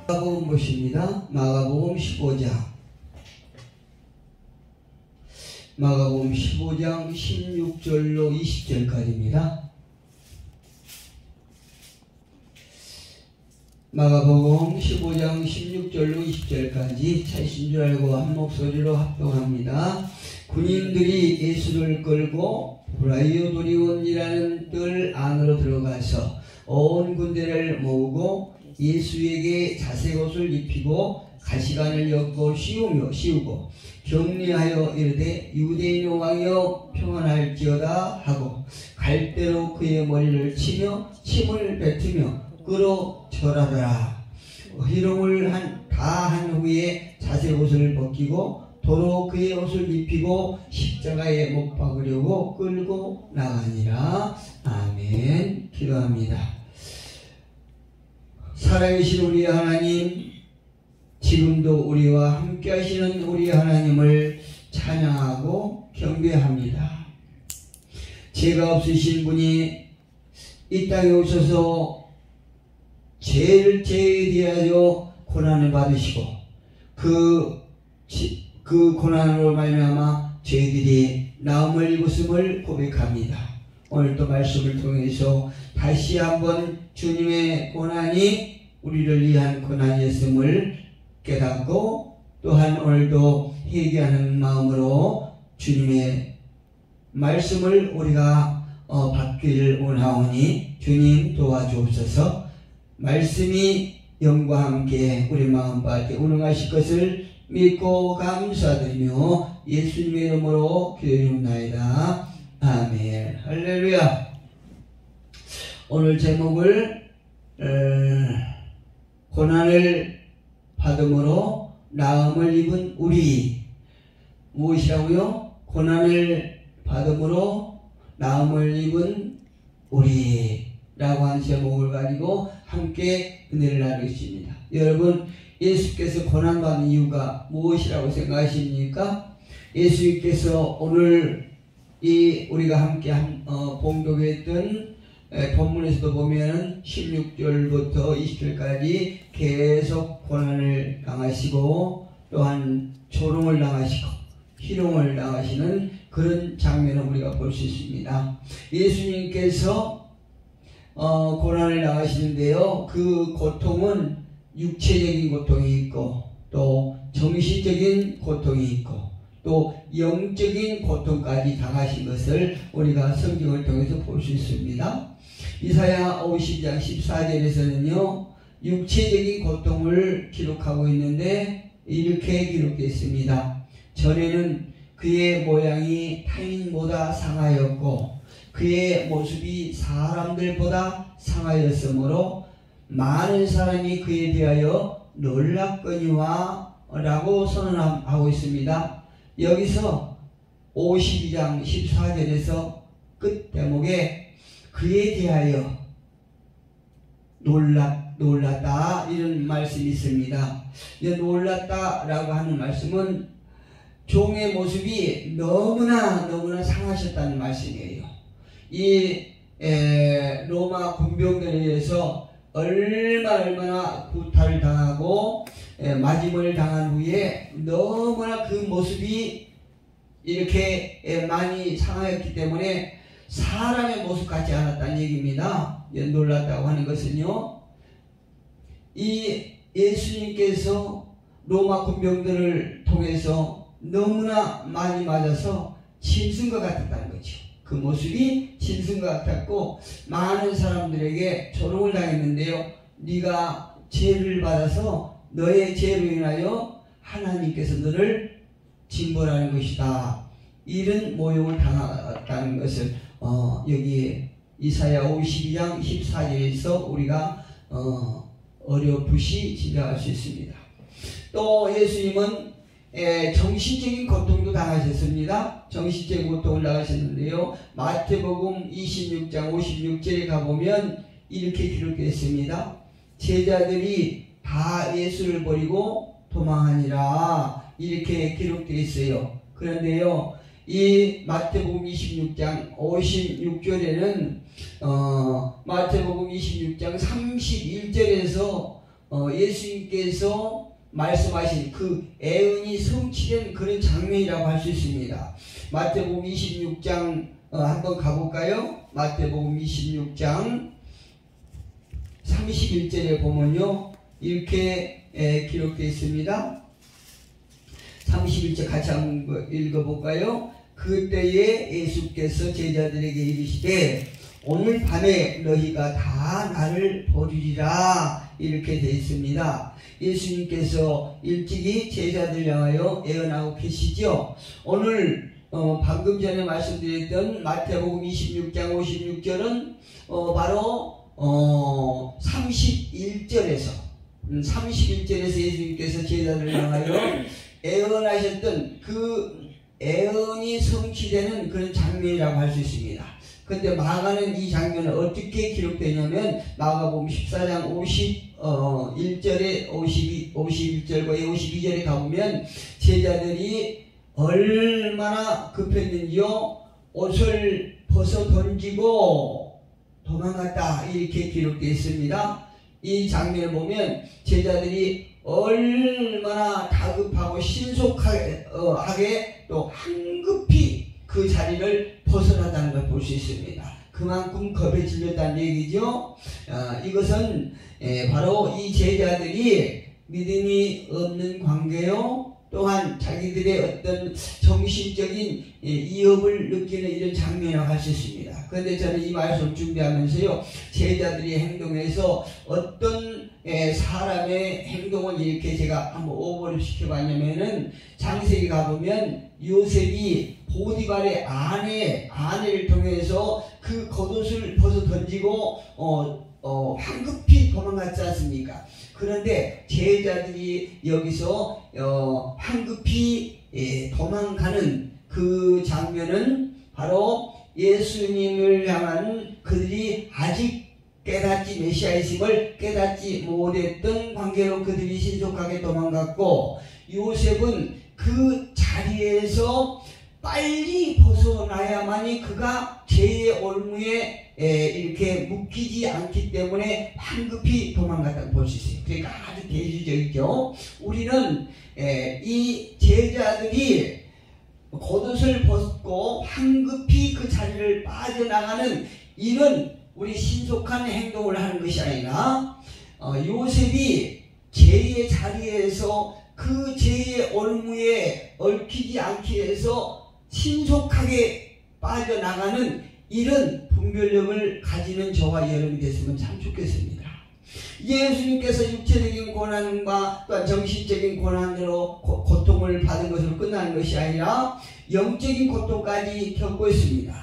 마가복음 보십니다. 마가복음 15장. 마가복음 15장 16절로 20절까지입니다. 마가복음 15장 16절로 20절까지 찾으신 줄 알고 한 목소리로 합동합니다. 군인들이 예수를 끌고 브라이오도리온이라는 뜰 안으로 들어가서 온 군대를 모으고 예수에게 자색옷을 입히고 가시관을 엮고 씌우고 격리하여 이르되 유대인 왕이여 평안할지어다 하고 갈대로 그의 머리를 치며 침을 뱉으며 끌어 절하더라. 희롱을 다 한 후에 자색옷을 벗기고 도로 그의 옷을 입히고 십자가에 못 박으려고 끌고 나가니라. 아멘. 기도합니다. 살아계신 우리 하나님, 지금도 우리와 함께 하시는 우리 하나님을 찬양하고 경배합니다. 죄가 없으신 분이 이 땅에 오셔서 죄에 대하여 고난을 받으시고 그 고난으로 말미암아 죄들이 나음을 입었음을 고백합니다. 오늘 또 말씀을 통해서 다시 한번 주님의 고난이 우리를 위한 고난이었음을 깨닫고 또한 오늘도 회개하는 마음으로 주님의 말씀을 우리가 받기를 원하오니 주님 도와주옵소서. 말씀이 영과 함께 우리 마음밭에 운행하실 것을 믿고 감사드리며 예수님의 이름으로 기도드립니다. 아멘. 할렐루야. 오늘 제목을 고난을 받음으로 나음을 입은 우리. 무엇이라고요? 고난을 받음으로 나음을 입은 우리라고 하는 제목을 가지고 함께 은혜를 나누겠습니다. 여러분, 예수께서 고난받는 이유가 무엇이라고 생각하십니까? 예수님께서 오늘 우리가 함께 봉독했던 본문에서도 보면 16절부터 20절까지 계속 고난을 당하시고 또한 조롱을 당하시고 희롱을 당하시는 그런 장면을 우리가 볼 수 있습니다. 예수님께서 고난을 당하시는데요, 그 고통은 육체적인 고통이 있고 또 정신적인 고통이 있고 또 영적인 고통까지 당하신 것을 우리가 성경을 통해서 볼 수 있습니다. 이사야 50장 14절에서는요 육체적인 고통을 기록하고 있는데 이렇게 기록했습니다. 전에는 그의 모양이 타인보다 상하였고 그의 모습이 사람들보다 상하였으므로 많은 사람이 그에 대하여 놀랐거니와 라고 선언하고 있습니다. 여기서 52장 14절에서 끝 대목에 그에 대하여 놀랐다 이런 말씀이 있습니다. 놀랐다 라고 하는 말씀은 종의 모습이 너무나 상하셨다는 말씀이에요. 이 로마 군병들에 의해서 얼마나 구타를 당하고 맞음을 당한 후에 너무나 그 모습이 이렇게 많이 상하였기 때문에 사람의 모습 같지 않았다는 얘기입니다. 놀랐다고 하는 것은요, 이 예수님께서 로마 군병들을 통해서 너무나 많이 맞아서 짐승과 같았다는 거죠. 그 모습이 짐승과 같았고 많은 사람들에게 조롱을 당했는데요, 네가 죄를 받아서 너의 죄로 인하여 하나님께서 너를 징벌하는 것이다, 이런 모욕을 당했다는 것을 여기 이사야 52장 14절에서 우리가 어렴풋이 짐작할 수 있습니다. 또 예수님은 정신적인 고통도 당하셨습니다. 정신적인 고통을 당하셨는데요, 마태복음 26장 56절에 가보면 이렇게 기록되어 제자들이 다 예수를 버리고 도망하니라 이렇게 기록되어 있어요. 그런데요, 이 마태복음 26장 56절에는 마태복음 26장 31절에서 예수님께서 말씀하신 그 애언이 성취된 그런 장면이라고 할 수 있습니다. 마태복음 26장 한번 가볼까요? 마태복음 26장 31절에 보면요, 이렇게 기록되어 있습니다. 31절 같이 한번 읽어볼까요? 그때에 예수께서 제자들에게 이르시되 오늘 밤에 너희가 다 나를 버리리라, 이렇게 되어 있습니다. 예수님께서 일찍이 제자들 향하여 예언하고 계시죠. 오늘 방금 전에 말씀드렸던 마태복음 26장 56절은 바로 31절에서 예수님께서 제자들 향하여 예언하셨던 그 예언이 성취되는 그런 장면이라고 할 수 있습니다. 근데 마가는 이 장면을 어떻게 기록되냐면 마가복음 14장 51절에 51절과 52절에 가보면 제자들이 얼마나 급했는지요, 옷을 벗어 던지고 도망갔다, 이렇게 기록되어 있습니다. 이 장면을 보면 제자들이 얼마나 다급하고 신속하게 또 황급히 그 자리를 벗어나다는 걸 볼 수 있습니다. 그만큼 겁에 질렸다는 얘기죠. 이것은 바로 이 제자들이 믿음이 없는 관계요, 또한 자기들의 어떤 정신적인 위협을 느끼는 이런 장면이라고 할 수 있습니다. 그런데 저는 이 말씀 준비하면서요, 제자들의 행동에서 어떤 사람의 행동을 이렇게 제가 한번 오버를 시켜봤냐면은, 창세기 가보면 요셉이 보디발의 아내를 통해서 그 겉옷을 벗어 던지고 황급히 도망갔지 않습니까? 그런데 제자들이 여기서 황급히 도망가는 그 장면은 바로 예수님을 향한 그들이 아직 메시아이심을 깨닫지 못했던 관계로 그들이 신속하게 도망갔고, 요셉은 그 자리에서 빨리 벗어나야만이 그가 죄의 올무에 이렇게 묶이지 않기 때문에 황급히 도망갔다고 볼 수 있어요. 그러니까 아주 대조적이죠. 우리는 이 제자들이 겉옷을 벗고 황급히 그 자리를 빠져나가는 이런 우리 신속한 행동을 하는 것이 아니라, 요셉이 죄의 자리에서 그 죄의 올무에 얽히지 않기 위해서 신속하게 빠져나가는 이런 분별력을 가지는 저와 여러분이 됐으면 참 좋겠습니다. 예수님께서 육체적인 고난과 또한 정신적인 고난으로 고통을 받은 것으로 끝나는 것이 아니라 영적인 고통까지 겪고 있습니다.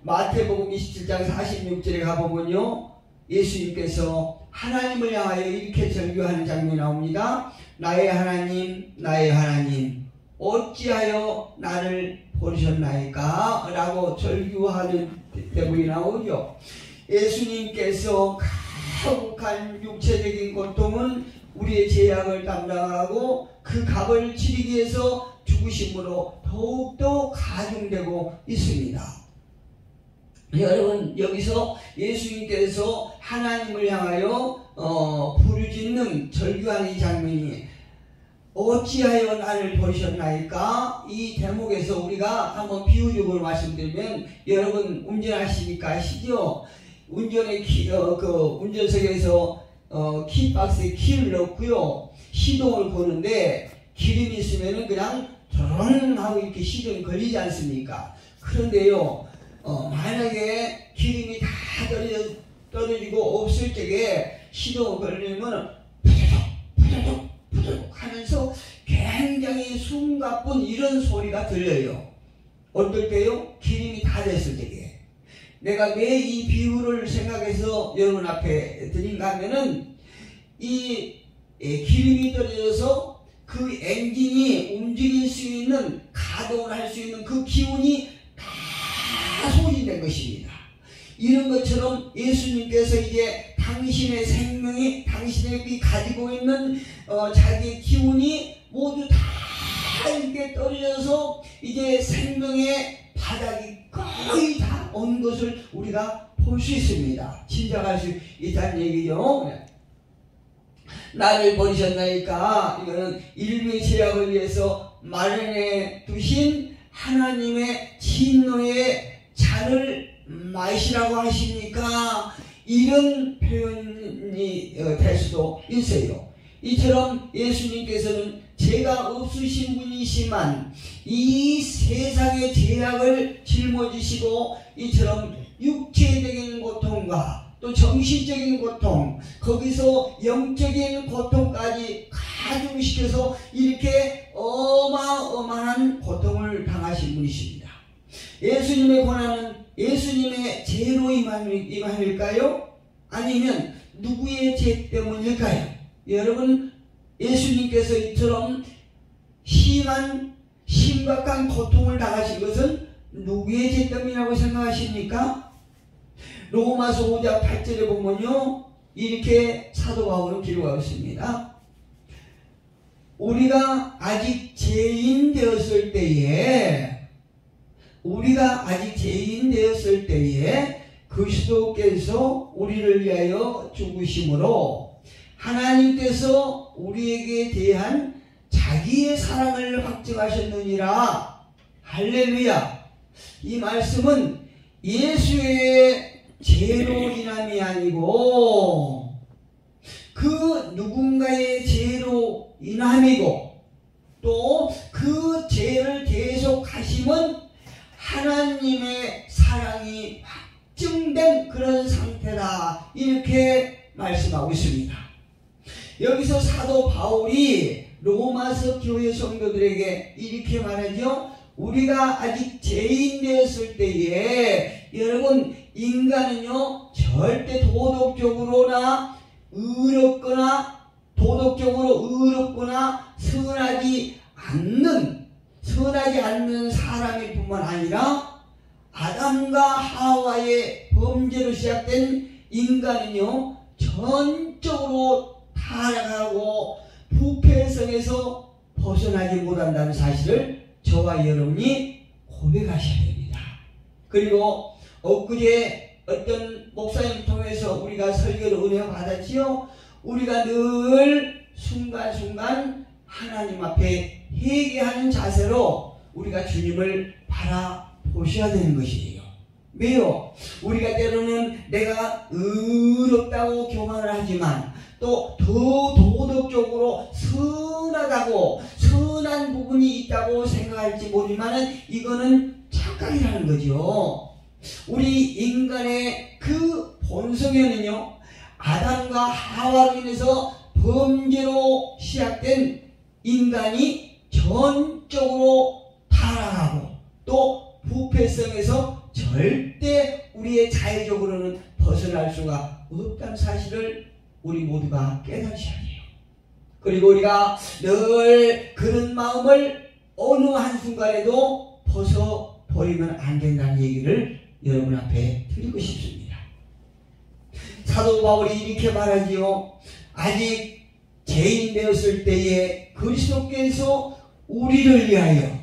마태복음 27장 46절에 가보면요, 예수님께서 하나님을 향하여 이렇게 절규하는 장면이 나옵니다. 나의 하나님, 나의 하나님, 어찌하여 나를 버리셨나이까? 라고 절규하는 대목이 나오죠. 예수님께서 가혹한 육체적인 고통은 우리의 죄악을 담당하고 그 값을 치르기 위해서 죽으심으로 더욱더 가중되고 있습니다. 여러분, 여기서 예수님께서 하나님을 향하여 부르짖는 절규하는 이 장면이 어찌하여 나를 버리셨나이까? 이 대목에서 우리가 한번 비유적으로 말씀드리면, 여러분 운전하시니까 아시죠? 운전의 운전석에서 키박스에 키를 넣고요, 시동을 거는데 기름이 있으면은 그냥 저런 하고 이렇게 시동이 걸리지 않습니까? 그런데요, 만약에 기름이 다 떨어지고 없을 적에 시동을 걸리면 푸드득 하면서 굉장히 숨가쁜 이런 소리가 들려요. 어떨 때요? 기름이 다 됐을 때에. 내가 왜 이 비유를 생각해서 여러분 앞에 드린가 하면은, 이 기름이 떨어져서 그 엔진이 움직일 수 있는, 가동을 할 수 있는 그 기운이 다 소진된 것입니다. 이런 것처럼 예수님께서 이제 당신의 생명이, 당신이 가지고 있는 자기의 기운이 모두 다 이렇게 떨어져서 이제 생명의 바닥이 거의 다 온 것을 우리가 볼 수 있습니다. 짐작할 수 있다는 얘기죠. 나를 버리셨나이까? 이거는 인류의 죄악을 위해서 마련해 두신 하나님의 진노의 잔을 마시라고 하십니까? 이런 표현이 될 수도 있어요. 이처럼 예수님께서는 죄가 없으신 분이시만 이 세상의 죄악을 짊어지시고 이처럼 육체적인 고통과 또 정신적인 고통, 거기서 영적인 고통까지 가중시켜서 이렇게 어마어마한 고통을 당하신 분이십니다. 예수님의 고난은 예수님의 죄로 임함일까요? 아니면 누구의 죄 때문일까요? 여러분, 예수님께서 이처럼 심각한 고통을 당하신 것은 누구의 죄 때문이라고 생각하십니까? 로마서 5장 8절에 보면요, 이렇게 사도 바울은 기록하고 있습니다. 우리가 아직 죄인 되었을 때에 그리스도께서 우리를 위하여 죽으심으로 하나님께서 우리에게 대한 자기의 사랑을 확증하셨느니라. 할렐루야. 이 말씀은 예수의 죄로 인함이 아니고 그 누군가의 죄로 인함이고 또 그 죄를 계속하심은 하나님의 사랑이 확증된 그런 상태다. 이렇게 말씀하고 있습니다. 여기서 사도 바울이 로마서 교회 성도들에게 이렇게 말하죠. 우리가 아직 죄인 되었을 때에 여러분, 인간은요 절대 도덕적으로 의롭거나 선하지 않는 사람일 뿐만 아니라 아담과 하와의 범죄로 시작된 인간은요 전적으로 타락하고 부패성에서 벗어나지 못한다는 사실을 저와 여러분이 고백하셔야 됩니다. 그리고 엊그제 어떤 목사님 통해서 우리가 설교를 은혜 받았지요. 우리가 늘 순간순간 하나님 앞에 회개하는 자세로 우리가 주님을 바라보셔야 되는 것이에요. 왜요? 우리가 때로는 내가 의롭다고 교만을 하지만 또 더 도덕적으로 선한 부분이 있다고 생각할지 모르지만 이거는 착각이라는 거죠. 우리 인간의 그 본성에는요, 아담과 하와로 인해서 범죄로 시작된 인간이 전적으로 타락하고 또 부패성에서 절대 우리의 자의적으로는 벗어날 수가 없다는 사실을 우리 모두가 깨닫어야 해요. 그리고 우리가 늘 그런 마음을 어느 한순간에도 벗어버리면 안 된다는 얘기를 여러분 앞에 드리고 싶습니다. 사도 바울이 이렇게 말하지요. 아직 죄인 되었을 때에 그리스도께서 우리를 위하여,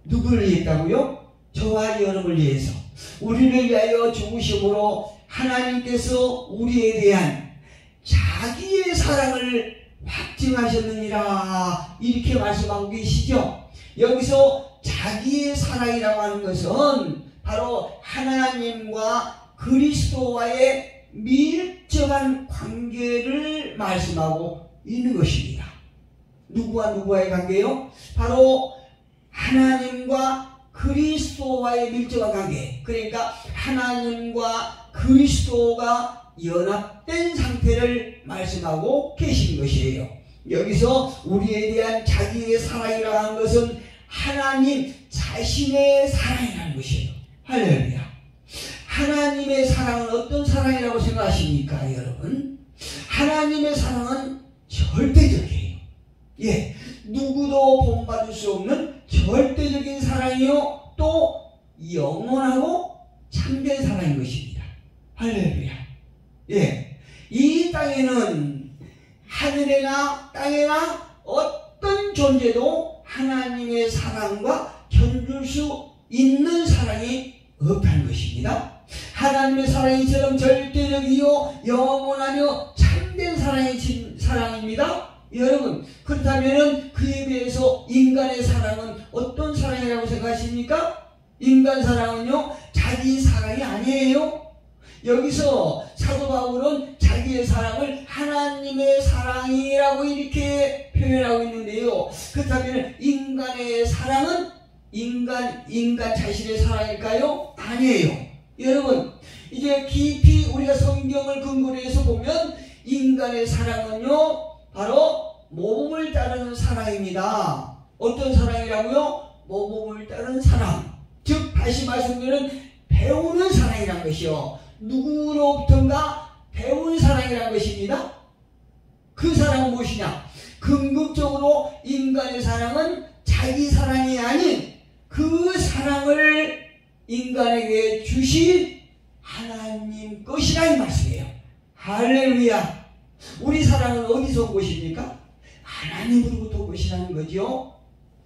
누구를 위했다고요? 저와 여러분을 위해서 우리를 위하여 죽으심으로 하나님께서 우리에 대한 자기의 사랑을 확증하셨느니라. 이렇게 말씀하고 계시죠. 여기서 자기의 사랑이라고 하는 것은 바로 하나님과 그리스도와의 밀접한 관계를 말씀하고 있는 것입니다. 누구와 누구와의 관계요? 바로 하나님과 그리스도와의 밀접한 관계. 그러니까 하나님과 그리스도가 연합된 상태를 말씀하고 계신 것이에요. 여기서 우리에 대한 자기의 사랑이라고 하는 것은 하나님 자신의 사랑이라는 것이에요. 할렐루야. 하나님의 사랑은 어떤 사랑이라고 생각하십니까, 여러분? 하나님의 사랑은 절대적이에요. 예, 누구도 본받을 수 없는 절대적인 사랑이요, 또 영원하고 참된 사랑인 것입니다. 할렐루야. 예, 이 땅에는 하늘에나 땅에나 어떤 존재도 하나님의 사랑과 견줄 수 있는 사랑이 없다는 것입니다. 하나님의 사랑이처럼 절대적이요 영원하며 참된 사랑입니다. 여러분, 그렇다면 그에 비해서 인간의 사랑은 어떤 사랑이라고 생각하십니까? 인간 사랑은요, 자기 사랑이 아니에요. 여기서 사도 바울은 자기의 사랑을 하나님의 사랑이라고 이렇게 표현하고 있는데요. 그렇다면 인간의 사랑은 인간 자신의 사랑일까요? 아니에요. 여러분, 이제 깊이 우리가 성경을 근거로 해서 보면 인간의 사랑은요, 바로 모범을 따르는 사랑입니다. 어떤 사랑이라고요? 모범을 따르는 사랑. 즉 다시 말씀드리면 배우는 사랑이란 것이요, 누구로부턴가 배운 사랑이란 것입니다. 그 사랑은 무엇이냐? 궁극적으로 인간의 사랑은 자기 사랑이 아닌 그 사랑을 인간에게 주신 하나님 것이라 이 말씀이에요. 할렐루야. 우리 사랑은 어디서 온 것입니까? 하나님으로부터 온 것이라는 거죠.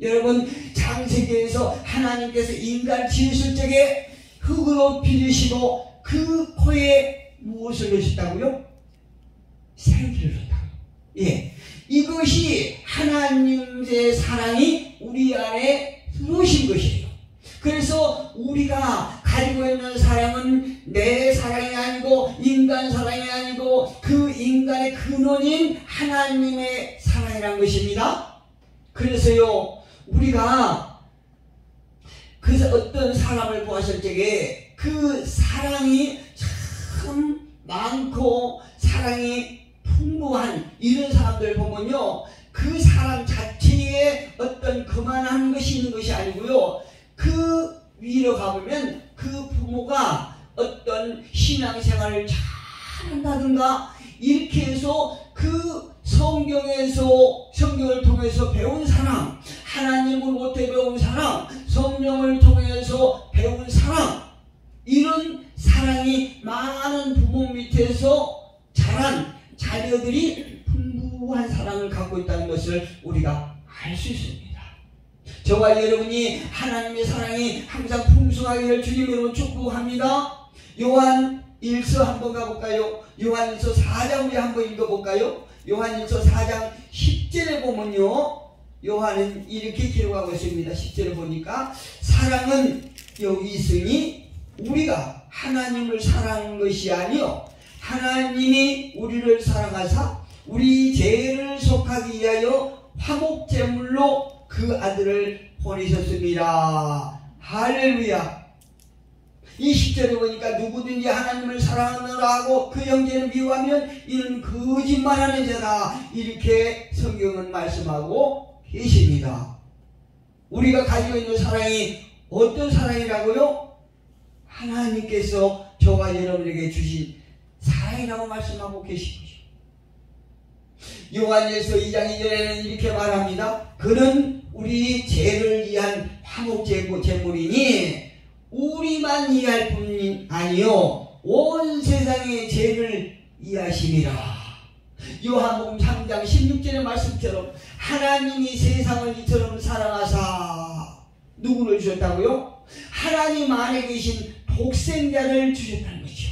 여러분, 창세기에서 하나님께서 인간 지으실 적에 흙으로 빚으시고 그 코에 무엇을 넣으셨다고요? 생기를 넣었다고요. 예, 이것이 하나님의 사랑이 우리 안에 들어오신 것이에요. 그래서 우리가 가지고 있는 사랑은 내 사랑이 아니고 인간 사랑이 아니고 그 인간의 근원인 하나님의 사랑이란 것입니다. 그래서요, 우리가 그 어떤 사람을 보았을 적에 그 사랑이 참 많고 사랑이 풍부한 이런 사람들 보면요, 그 사람 자체에 어떤 그만한 것이 있는 것이 아니고요, 그 위로 가보면 그 부모가 어떤 신앙생활을 잘한다든가 이렇게 해서 그 성경을 통해서 배운 사랑, 하나님으로부터 배운 사랑, 성령을 통해서 배운 사랑, 이런 사랑이 많은 부모 밑에서 자란 자녀들이 풍부한 사랑을 갖고 있다는 것을 우리가 알 수 있습니다. 저와 여러분이 하나님의 사랑이 항상 풍성하기를 주님으로 축복합니다. 요한 1서 한번 가볼까요? 요한 1서 4장 우리 한번 읽어볼까요? 요한 1서 4장 10절에 보면요, 요한은 이렇게 기록하고 있습니다. 10절에 보니까 사랑은 여기 있으니 우리가 하나님을 사랑한 것이 아니요 하나님이 우리를 사랑하사 우리 죄를 속하기 위하여 화목제물로 그 아들을 보내셨습니다. 할렐루야. 이 10절에 보니까 누구든지 하나님을 사랑하느라 하고 그 형제를 미워하면 이는 거짓말하는 자다, 이렇게 성경은 말씀하고 계십니다. 우리가 가지고 있는 사랑이 어떤 사랑이라고요? 하나님께서 저와 여러분에게 주신 사랑이라고 말씀하고 계십니다. 요한일서 2장 2절에는 이렇게 말합니다. 그는 우리 죄를 위한 화목제물이니 우리만 이해할 뿐이 아니요 온 세상의 죄를 이해하심이라. 요한복음 3장 16절의 말씀처럼 하나님이 세상을 이처럼 사랑하사 누구를 주셨다고요? 하나님 안에 계신 독생자를 주셨다는 거죠.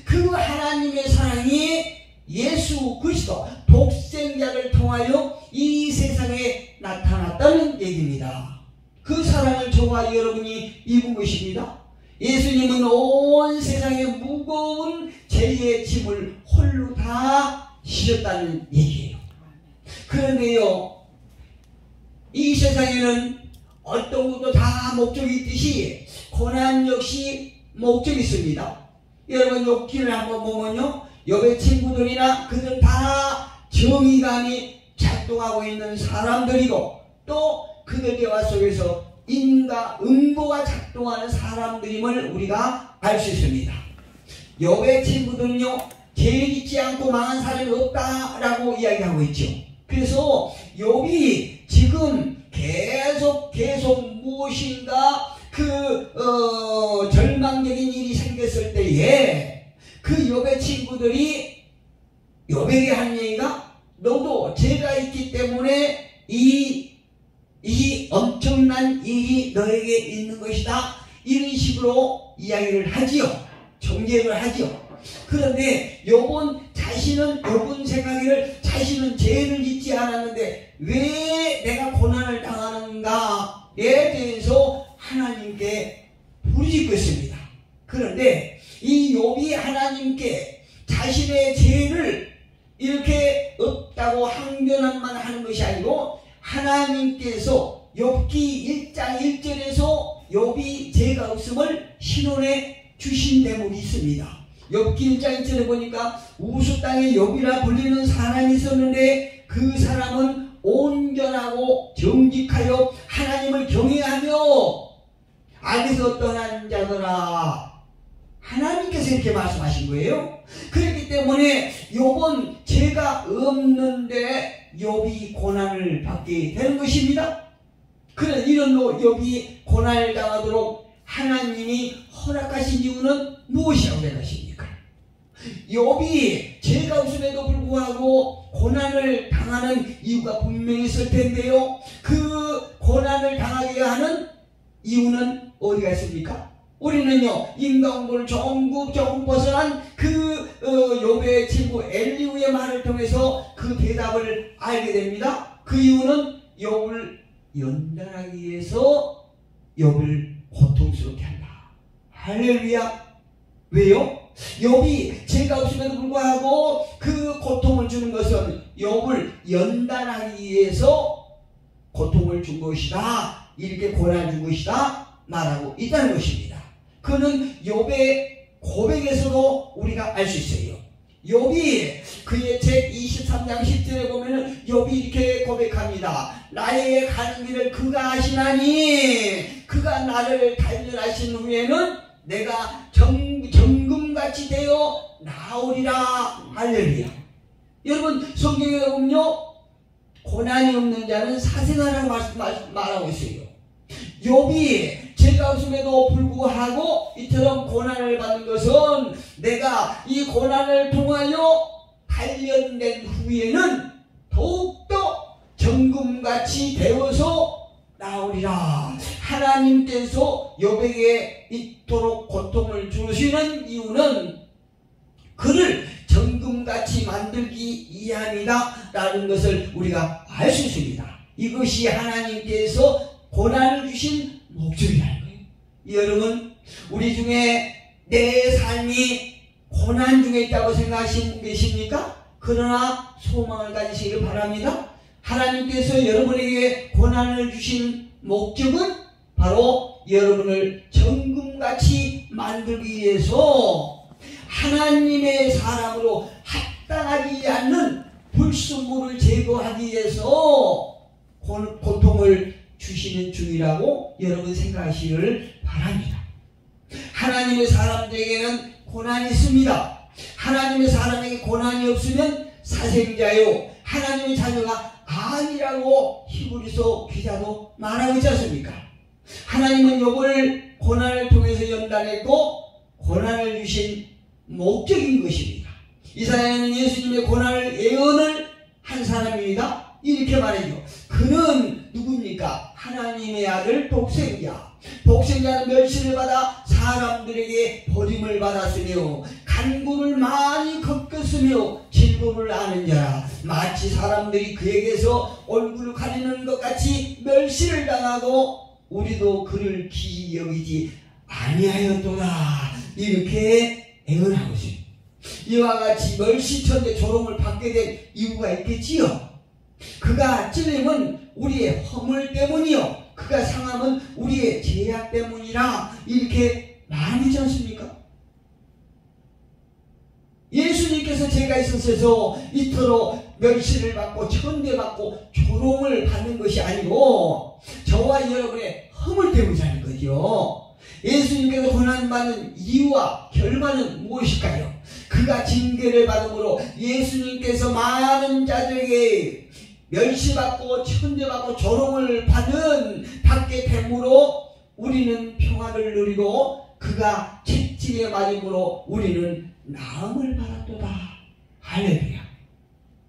그 하나님의 사랑이 예수 그리스도 독생자를 통하여 이 세상에 나타났다는 얘기입니다. 그 사랑을 저와 여러분이 입은 것입니다. 예수님은 온 세상의 무거운 죄의 짐을 홀로 다 지셨다는 얘기예요. 그런데요, 이 세상에는 어떤 것도 다 목적이 있듯이 고난 역시 목적이 있습니다. 여러분 욥기를 한번 보면요, 욥의 친구들이나 그들 다 정의감이 작동하고 있는 사람들이고 또 그들 대화 속에서 인과 응보가 작동하는 사람들임을 우리가 알 수 있습니다. 욥의 친구들은요, 죄 짓지 않고 망한 사람이 없다라고 이야기하고 있죠. 그래서 욥이 지금 계속 무엇인가 절망적인 일이 생겼을 때에 그 욥의 친구들이 욥에게 한 얘기가 너도 죄가 있기 때문에 이 엄청난 일이 너에게 있는 것이다, 이런 식으로 이야기를 하지요. 정죄를 하지요. 그런데 욥은 자신은 욥은 생각하기를 자신은 죄를 짓지 않았는데 왜 내가 고난을 당하는가에 대해서 하나님께 부르짖겠습니다. 그런데 이 욥이 하나님께 자신의 죄를 이렇게 없다고 항변만 하는 것이 아니고 하나님께서 욥기 1장 1절에서 욥이 죄가 없음을 신원해 주신 대목이 있습니다. 욥기 1장 1절에 보니까 우수 땅에 욥이라 불리는 사람이 있었는데 그 사람은 온전하고 정직하여 하나님을 경외하며 악에서 떠난 자더라. 하나님께서 이렇게 말씀하신 거예요. 그렇기 때문에 욥은 죄가 없는데 욥이 고난을 받게 되는 것입니다. 그런 이런로 욥이 고난을 당하도록 하나님이 허락하신 이유는 무엇이라고 생각하십니까? 욥이 죄가 없음에도 불구하고 고난을 당하는 이유가 분명히 있을 텐데요. 그 고난을 당하게 하는 이유는 어디가 있습니까? 우리는요, 인간을 조금 벗어난 그 욥의 친구 엘리후의 말을 통해서 그 대답을 알게 됩니다. 그 이유는 욥을 연단하기 위해서 욥을 고통스럽게 한다. 할렐루야. 왜요? 욥이 죄가 없음에도 불구하고 그 고통을 주는 것은 욥을 연단하기 위해서 고통을 준 것이다. 이렇게 고난을 준 것이다. 말하고 있다는 것입니다. 그는 욥의 고백에서도 우리가 알 수 있어요. 욥이 그의 책 23장 10절에 보면 욥이 이렇게 고백합니다. 나의 가는 길을 그가 아시나니 그가 나를 단련하신 후에는 내가 정금같이 되어 나오리라. 할렐루야. 여러분 성경에 보면요, 고난이 없는 자는 사생아라고 말하고 있어요. 욥이 죄가 없음에도 불구하고 이처럼 고난을 받는 것은 내가 이 고난을 통하여 단련된 후에는 더욱더 정금같이 되어서 나오리라. 하나님께서 욥에게 이토록 고통을 주시는 이유는 그를 정금같이 만들기 위함이다 라는 것을 우리가 알 수 있습니다. 이것이 하나님께서 고난을 주신 목적이라는 거예요. 여러분, 우리 중에 내 삶이 고난 중에 있다고 생각하시는 분 계십니까? 그러나 소망을 가지시길 바랍니다. 하나님께서 여러분에게 고난을 주신 목적은 바로 여러분을 정금같이 만들기 위해서 하나님의 사람으로 합당하지 않는 불순물을 제거하기 위해서 고통을 주시는 중이라고 여러분 생각하시기를 바랍니다. 하나님의 사람들에게는 고난이 있습니다. 하나님의 사람에게 고난이 없으면 사생자요, 하나님의 자녀가 아니라고 히브리서 기자도 말하고 있지 않습니까? 하나님은 욥을 고난을 통해서 연단했고 고난을 주신 목적인 것입니다. 이사야는 예수님의 고난을 예언을 한 사람입니다. 이렇게 말해요. 그는 누굽니까? 하나님의 아들 독생자. 독생자는 멸시를 받아 사람들에게 버림을 받았으며 간구를 많이 겪었으며 질고를 아는 자라. 마치 사람들이 그에게서 얼굴을 가리는 것 같이 멸시를 당하고 우리도 그를 귀히 여기지 아니하였도다. 이렇게 애언하고 있습니다. 이와 같이 멸시천대 조롱을 받게 된 이유가 있겠지요. 그가 찔림은 우리의 허물 때문이요, 그가 상함은 우리의 죄악 때문이라 이렇게 말하지 않습니까? 예수님께서 죄가 있으셔서 이토록 멸시를 받고 천대받고 조롱을 받는 것이 아니고 저와 여러분의 허물 때문이라는 거죠. 예수님께서 고난받는 이유와 결과는 무엇일까요? 그가 징계를 받음으로 예수님께서 많은 자들에게 멸시받고 천대받고 조롱을 받게 됨으로 우리는 평화를 누리고 그가 채찍에 맞음으로 우리는 나음을 받았도다. 할렐루야.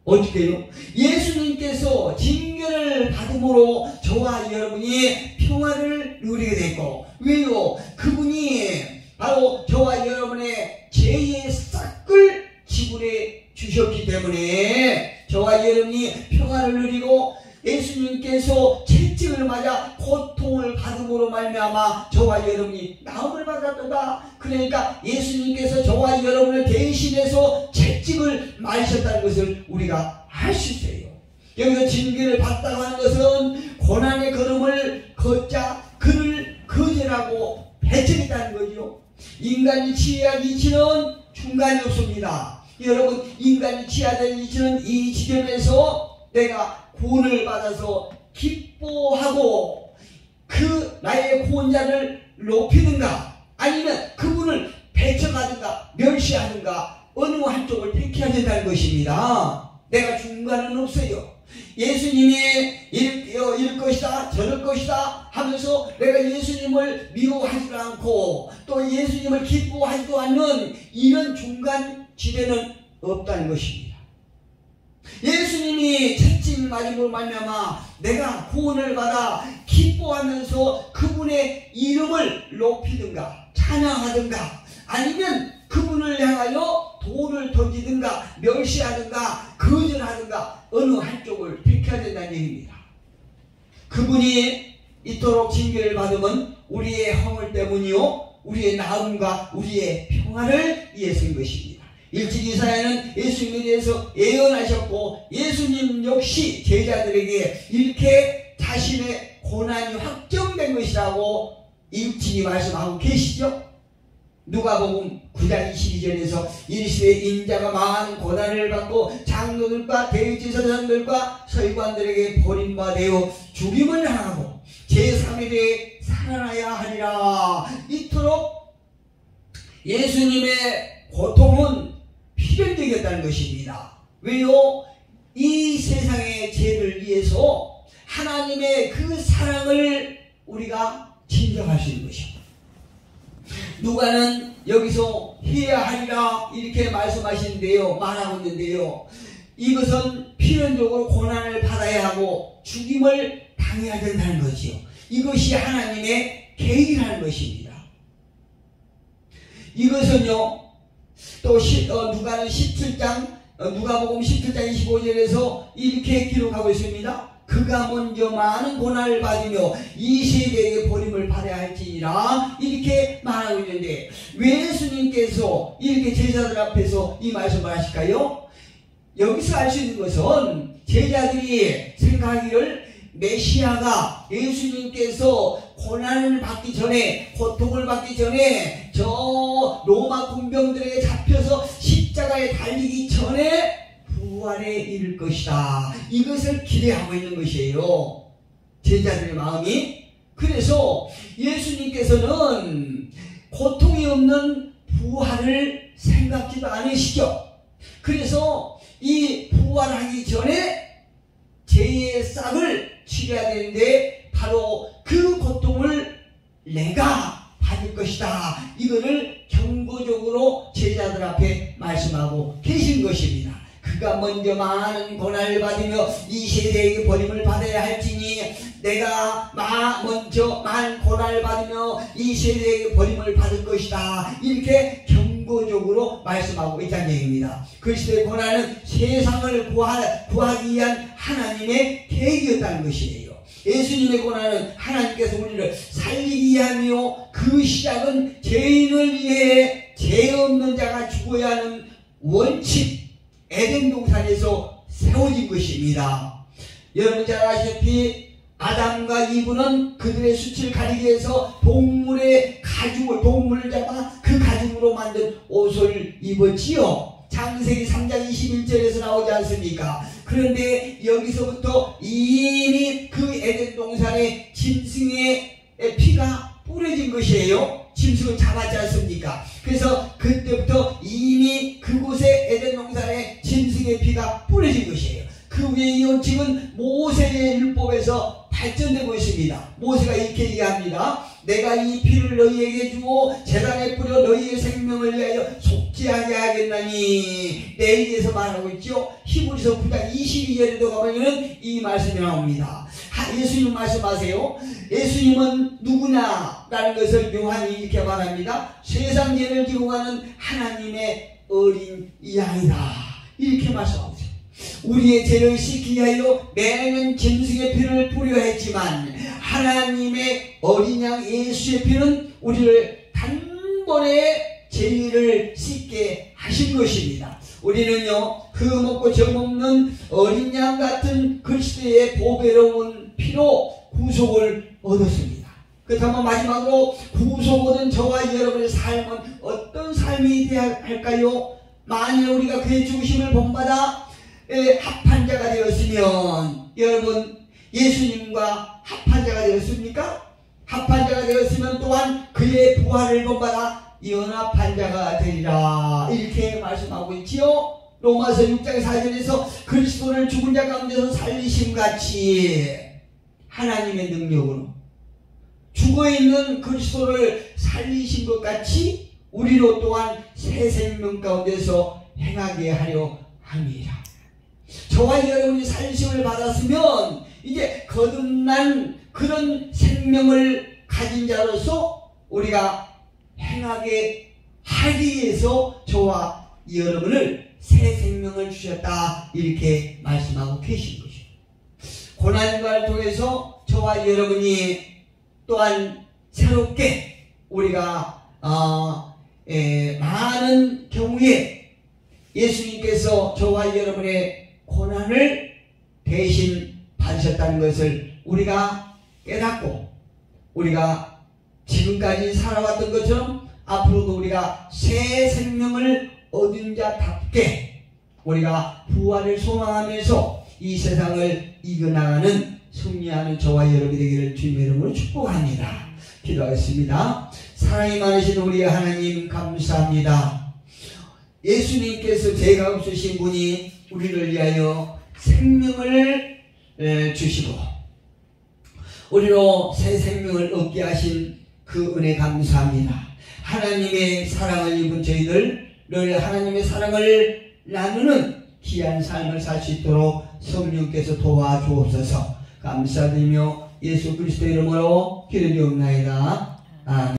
어떻게요? 예수님께서 징계를 받음으로 저와 여러분이 평화를 누리게 됐고, 왜요? 그분이 바로 저와 여러분의 죄의 싹을 지불해 주셨기 때문에 저와 여러분이 평안을 누리고 예수님께서 채찍을 맞아 고통을 받음으로 말미암아 저와 여러분이 나음을 받았다. 그러니까 예수님께서 저와 여러분을 대신해서 채찍을 맞으셨다는 것을 우리가 알 수 있어요. 여기서 징계를 받다고 하는 것은 고난의 걸음을 걷자 그를 거절하고 배척했다는 거죠. 인간이 취할 이치는 중간이 없습니다. 여러분, 인간이 취하된 이치는 이 지점에서 내가 구원을 받아서 기뻐하고 그 나의 구원자를 높이든가 아니면 그분을 배척하든가 멸시하든가 어느 한쪽을 택해야 된다는 것입니다. 내가 중간은 없어요. 예수님이 이럴 것이다 저럴 것이다 하면서 내가 예수님을 미워하지도 않고 또 예수님을 기뻐하지도 않는 이런 중간 지대는 없다는 것입니다. 예수님이 채찍 맞음으로 말미암아 내가 구원을 받아 기뻐하면서 그분의 이름을 높이든가 찬양하든가 아니면 그분을 향하여 돌을 던지든가 멸시하든가 거절하든가 어느 한쪽을 택해야 된다는 얘기입니다. 그분이 이토록 징계를 받으면 우리의 허물 때문이요 우리의 나음과 우리의 평안을 위해서인 것입니다. 일찍 이사야는 예수님에 대해서 예언하셨고 예수님 역시 제자들에게 이렇게 자신의 고난이 확정된 것이라고 일찍이 말씀하고 계시죠. 누가복음 9장 22절에서 이르시되 인자가 많은 고난을 받고 장로들과 대제사장들과 서기관들에게 버림받아 죽임을 당하고 제3일에 살아나야 하리라. 이토록 예수님의 고통은 필연적이었다는 것입니다. 왜요? 이 세상의 죄를 위해서 하나님의 그 사랑을 우리가 진정할 수 있는 것입니다. 누가는 여기서 해야 하리라 이렇게 말씀하시는데요. 말하고 있는데요. 이것은 필연적으로 고난을 받아야 하고 죽임을 당해야 된다는 거지요. 이것이 하나님의 계획이라는 것입니다. 이것은요. 또 누가는 17장 누가복음 17장 25절에서 이렇게 기록하고 있습니다. 그가 먼저 많은 고난을 받으며 이 세대에게 버림을 받아야 할지니라 이렇게 말하고 있는데 왜 예수님께서 이렇게 제자들 앞에서 이 말씀을 하실까요? 여기서 알 수 있는 것은 제자들이 생각하기를 메시아가 예수님께서 고난을 받기 전에 고통을 받기 전에 저 로마 군병들에게 잡혀서 십자가에 달리기 전에 부활에 이를 것이다. 이것을 기대하고 있는 것이에요. 제자들의 마음이. 그래서 예수님께서는 고통이 없는 부활을 생각지도 않으시죠. 그래서 이 부활하기 전에 죄의 싹을 치려야 되는데 바로 그 고통을 내가 받을 것이다. 이거를 경고적으로 제자들 앞에 말씀하고 계신 것입니다. 그가 먼저 많은 고난을 받으며 이 세대에게 버림을 받아야 할지니 내가 먼저 많은 고난을 받으며 이 세대에게 버림을 받을 것이다. 이렇게 경고적으로 말씀하고 있다는 얘기입니다. 그리스도의 고난은 세상을 구하기 위한 하나님의 계획이었다는 것이에요. 예수님의 고난은 하나님께서 우리를 살리기 위하며 그 시작은 죄인을 위해 죄 없는 자가 죽어야 하는 원칙 에덴 동산에서 세워진 것입니다. 여러분 잘 아시다시피 아담과 이브는 그들의 수치를 가리기 위해서 동물을 잡아 그 가죽으로 만든 옷을 입었지요. 창세기 3장 21절에서 나오지 않습니까? 그런데 여기서부터 이미 그 에덴 동산에 짐승의 피가 뿌려진 것이에요. 짐승을 잡았지 않습니까? 그래서 그때부터 이미 그곳에 에덴 동산에 짐승의 피가 뿌려진 것이에요. 그 위에 이 원칙은 모세의 율법에서 발전되고 있습니다. 모세가 이렇게 얘기합니다. 내가 이 피를 너희에게 주고 제단에 뿌려 너희의 생명을 위하여 속죄하게 하겠나니 내일에서 말하고 있죠. 히브리서 9장 22절에도 가보면 이 말씀이 나옵니다. 예수님 말씀하세요. 예수님은 누구냐? 라는 것을 요한이 이렇게 말합니다. 세상 죄를 지고 가는 하나님의 어린 양이다. 이렇게 말씀하고 있어요. 우리의 죄를 씻기 위하여 매년 짐승의 피를 뿌려 했지만 하나님의 어린 양 예수의 피는 우리를 단번에 죄를 씻게 하신 것입니다. 우리는요, 그 먹고 저 먹는 어린 양 같은 그리스도의 보배로운 피로 구속을 얻었습니다. 그렇다면 마지막으로 구속 얻은 저와 여러분의 삶은 어떤 삶이 되어야 할까요? 만일 우리가 그의 죽으심을 본받아 합한 자가 되었으면, 여러분 예수님과 합한 자가 되었습니까? 합한 자가 되었으면 또한 그의 부활을 본받아 연합한 자가 되리라, 이렇게 말씀하고 있지요. 로마서 6장 4절에서 그리스도를 죽은 자 가운데서 살리심같이 하나님의 능력으로 죽어있는 그리스도를 살리신 것 같이 우리로 또한 새 생명 가운데서 행하게 하려 함이라. 저와 여러분이 살리심을 받았으면 이제 거듭난 그런 생명을 가진 자로서 우리가 행하게 하기 위해서 저와 여러분을 새 생명을 주셨다, 이렇게 말씀하고 계신 것이죠. 고난과를 통해서 저와 여러분이 또한 새롭게 우리가 많은 경우에 예수님께서 저와 여러분의 고난을 대신 받으셨다는 것을 우리가 깨닫고, 우리가 지금까지 살아왔던 것처럼 앞으로도 우리가 새 생명을 얻은 자답게 우리가 부활을 소망하면서 이 세상을 이겨나가는 승리하는 저와 여러분이 되기를 주님의 이름으로 축복합니다. 기도하겠습니다. 사랑이 많으신 우리 하나님, 감사합니다. 예수님께서 죄가 없으신 분이 우리를 위하여 생명을 주시고 우리로 새 생명을 얻게 하신 그 은혜 감사합니다. 하나님의 사랑을 입은 저희들 늘 하나님의 사랑을 나누는 귀한 삶을 살 수 있도록 성령께서 도와주옵소서. 감사드리며 예수 그리스도 이름으로 기도드리옵나이다. 아멘.